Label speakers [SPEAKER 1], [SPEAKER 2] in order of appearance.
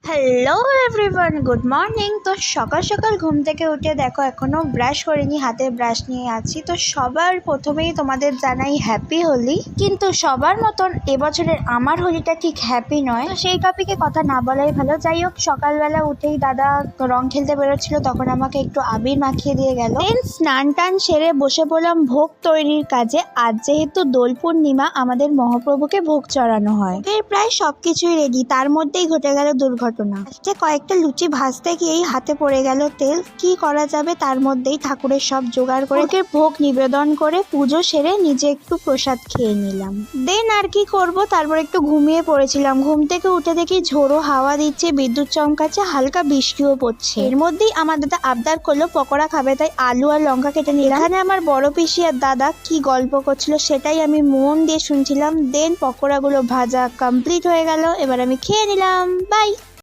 [SPEAKER 1] Hello everyone, good morning. তো সকাল সকাল ঘুম থেকে উঠে দেখো এখনও ব্রাশ করিনি, হাতে ব্রাশ নিয়ে আছি। তো সবার প্রথমেই তোমাদের জানাই হ্যাপি হোলি। কিন্তু সবার মতন এবছরের আমার হোলিটা ঠিক হ্যাপি নয়, তো সেই টপিকে কথা না বলাই ভালো। যাই হোক, সকালবেলা উঠেই দাদা রং খেলতে বেরোচ্ছিল, তখন আমাকে একটু আবির মাখিয়ে দিয়ে গেল। দেন স্নান টান সেরে বসে পড়লাম ভোগ তৈরির কাজে। আজ যেহেতু দোল পূর্ণিমা, আমাদের মহাপ্রভুকে ভোগ চড়ানো হয়। এর প্রায় সবকিছুই রেডি, তার মধ্যেই ঘটে গেল দুর্ঘটনা। আজকে কয়েকটা লুচি ভাজতে গিয়েই হাতে পড়ে গেল তেল। কি করা যাবে, তার মধ্যেই ঠাকুরের সব জোগাড় করে ওকে ভোগ নিবেদন করে পুজো সেরে নিজে একটু প্রসাদ খেয়ে নিলাম। দেন আর কি করব, তারপর একটু ঘুমিয়ে পড়েছিলাম। ঘুম থেকে উঠে দেখি ঝোড়ো হাওয়া দিচ্ছে, বিদ্যুৎ চমকাচ্ছে, হালকা বৃষ্টিও পড়ছে। এর মধ্যেই আমার দাদা আবদার করলো পকোড়া খাবে, তাই আলু আর লঙ্কা কেটে নিলাম। এখানে আমার বড় পিসি আর দাদা কি গল্প করছিল সেটাই আমি মন দিয়ে শুনছিলাম। দেন পকোড়াগুলো ভাজা কমপ্লিট হয়ে গেল, এবার আমি খেয়ে নিলাম। বাই।